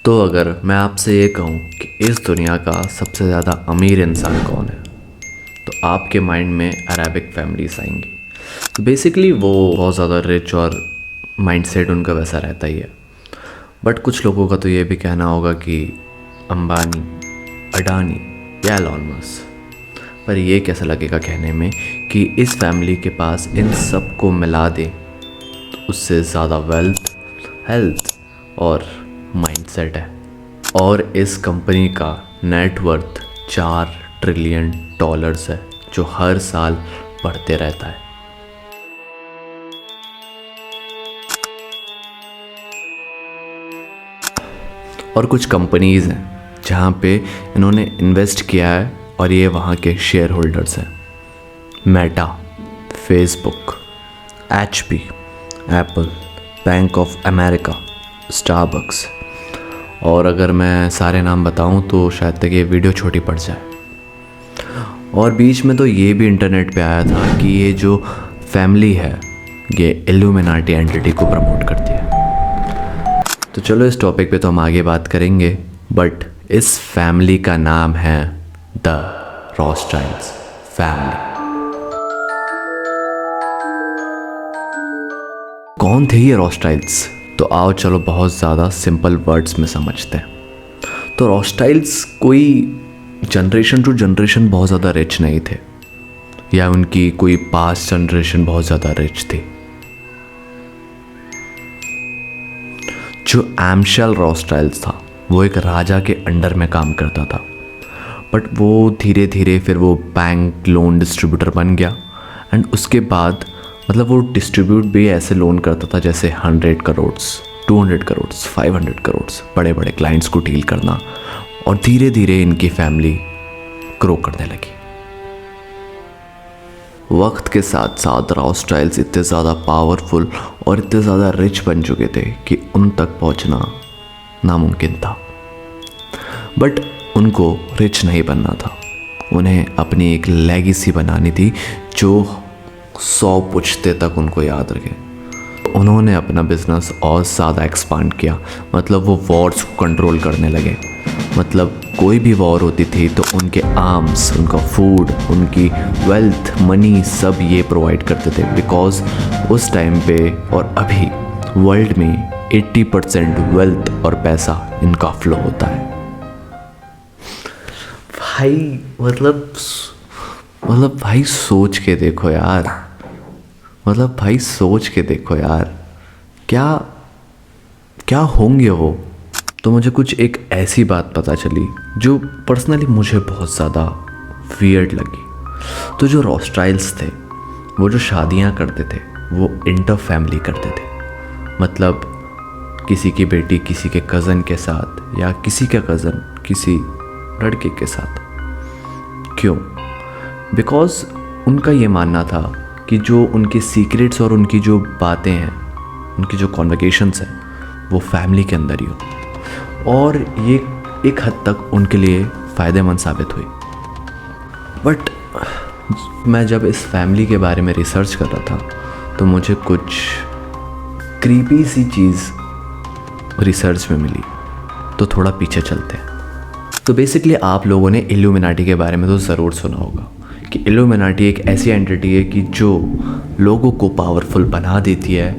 तो अगर मैं आपसे ये कहूँ कि इस दुनिया का सबसे ज़्यादा अमीर इंसान कौन है, तो आपके माइंड में अरेबिक फैमिलीज आएंगी। तो बेसिकली वो बहुत ज़्यादा रिच और माइंडसेट उनका वैसा रहता ही है। बट कुछ लोगों का तो ये भी कहना होगा कि अंबानी, अडानी या एलॉन मस्क। पर ये कैसा लगेगा कहने में कि इस फैमिली के पास इन सब को मिला दें तो उससे ज़्यादा वेल्थ, हेल्थ और माइंडसेट है। और इस कंपनी का नेटवर्थ $4 ट्रिलियन है, जो हर साल बढ़ते रहता है। और कुछ कंपनीज़ हैं जहाँ पे इन्होंने इन्वेस्ट किया है और ये वहाँ के शेयर होल्डर्स हैं। Meta, Facebook, HP, Apple, bank of America, Starbucks. और अगर मैं सारे नाम बताऊं तो शायद तक ये वीडियो छोटी पड़ जाए। और बीच में तो ये भी इंटरनेट पे आया था कि ये जो फैमिली है ये इल्यूमिनाटी एंटिटी को प्रमोट करती है। तो चलो इस टॉपिक पे तो हम आगे बात करेंगे, बट इस फैमिली का नाम है द रॉथस्चाइल्ड्स फैमिली। कौन थे ये रॉथस्चाइल्ड्स? तो आओ चलो बहुत ज़्यादा सिंपल वर्ड्स में समझते हैं। तो रॉथस्चाइल्ड्स कोई जनरेशन टू जनरेशन बहुत ज़्यादा रिच नहीं थे, या उनकी कोई पास्ट जनरेशन बहुत ज़्यादा रिच थी। जो एम्शेल रॉथस्चाइल्ड्स था वो एक राजा के अंडर में काम करता था, बट वो धीरे धीरे फिर वो बैंक लोन डिस्ट्रीब्यूटर बन गया। एंड उसके बाद मतलब वो डिस्ट्रीब्यूट भी ऐसे लोन करता था जैसे 100 करोड़, 200 करोड़, 500 करोड़, बड़े बड़े क्लाइंट्स को डील करना। और धीरे धीरे इनकी फैमिली ग्रो करने लगी। वक्त के साथ साथ रॉथस्चाइल्ड्स इतने ज़्यादा पावरफुल और इतने ज़्यादा रिच बन चुके थे कि उन तक पहुंचना नामुमकिन था। बट उनको रिच नहीं बनना था, उन्हें अपनी एक लेगेसी बनानी थी जो 100 पुश्ते तक उनको याद रखे। उन्होंने अपना बिजनेस और ज़्यादा एक्सपांड किया, मतलब वो वॉर्स को कंट्रोल करने लगे। मतलब कोई भी वॉर होती थी तो उनके आर्म्स, उनका फूड, उनकी वेल्थ, मनी सब ये प्रोवाइड करते थे। बिकॉज उस टाइम पे और अभी वर्ल्ड में 80% वेल्थ और पैसा इनका फ्लो होता है। भाई मतलब भाई सोच के देखो यार, भाई सोच के देखो यार, क्या होंगे वो। तो मुझे कुछ एक ऐसी बात पता चली जो पर्सनली मुझे बहुत ज़्यादा वियर्ड लगी। तो जो रॉथस्चाइल्ड्स थे वो जो शादियां करते थे वो इंटर फैमिली करते थे। मतलब किसी की बेटी किसी के कज़न के साथ, या किसी का कज़न किसी लड़के के साथ। क्यों? बिकॉज उनका ये मानना था कि जो उनके सीक्रेट्स और उनकी जो बातें हैं, उनकी जो कॉन्वर्सेशंस हैं वो फैमिली के अंदर ही हो। और ये एक हद तक उनके लिए फ़ायदेमंद साबित हुई। बट मैं जब इस फैमिली के बारे में रिसर्च कर रहा था तो मुझे कुछ क्रीपी सी चीज़ रिसर्च में मिली। तो थोड़ा पीछे चलते हैं। तो बेसिकली आप लोगों ने इल्यूमिनाटी के बारे में तो ज़रूर सुना होगा कि इल्यूमिनाटी एक ऐसी एंटिटी है कि जो लोगों को पावरफुल बना देती है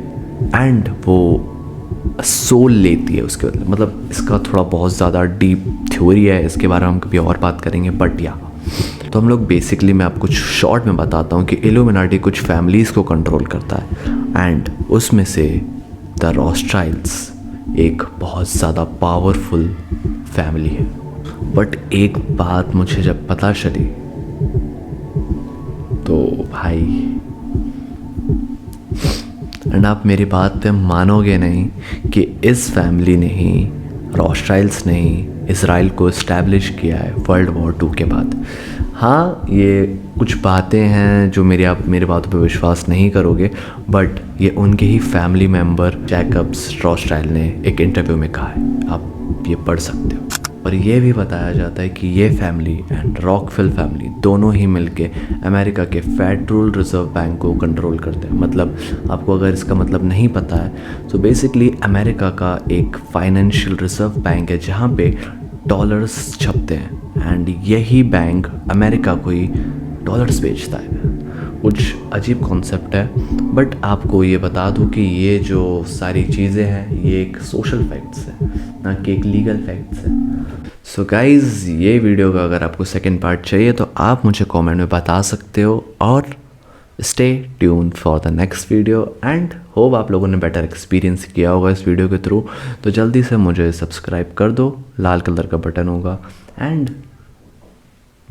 एंड वो सोल लेती है उसके बदले। मतलब इसका थोड़ा बहुत ज़्यादा डीप थ्योरी है, इसके बारे में हम कभी और बात करेंगे। बट या तो हम लोग बेसिकली, मैं आपको कुछ शॉर्ट में बताता हूँ कि इल्यूमिनाटी कुछ फैमिलीज़ को कंट्रोल करता है एंड उसमें से द रॉथस्चाइल्ड्स एक बहुत ज़्यादा पावरफुल फैमिली है। बट एक बात मुझे जब पता चली तो भाई, एंड आप मेरी बात पे मानोगे नहीं कि इस फैमिली ने ही, रॉथस्चाइल्ड्स ने ही इज़राइल को इस्टेब्लिश किया है वर्ल्ड वॉर 2 के बाद। हाँ, ये कुछ बातें हैं जो आप मेरी बातों पे विश्वास नहीं करोगे, बट ये उनके ही फैमिली मेम्बर जैकब्स रॉथस्चाइल्ड ने एक इंटरव्यू में कहा है। आप ये पढ़ सकते हो। और ये भी बताया जाता है कि ये फैमिली एंड रॉकफेल फैमिली दोनों ही मिलके अमेरिका के फेडरल रिजर्व बैंक को कंट्रोल करते हैं। मतलब आपको अगर इसका मतलब नहीं पता है तो बेसिकली अमेरिका का एक फाइनेंशियल रिजर्व बैंक है जहाँ पे डॉलर्स छपते हैं एंड यही बैंक अमेरिका को ही डॉलर्स बेचता है। कुछ अजीब कॉन्सेप्ट है, बट आपको ये बता दूं कि ये जो सारी चीज़ें हैं ये एक सोशल फैक्ट्स है, ना कि एक लीगल फैक्ट्स है। सो गाइज़, ये वीडियो का अगर आपको सेकंड पार्ट चाहिए तो आप मुझे कमेंट में बता सकते हो, और stay tune for the next video and hope आप लोगों ने बेटर एक्सपीरियंस किया होगा इस वीडियो के थ्रू। तो जल्दी से मुझे सब्सक्राइब कर दो, लाल कलर का बटन होगा, एंड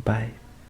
बाय।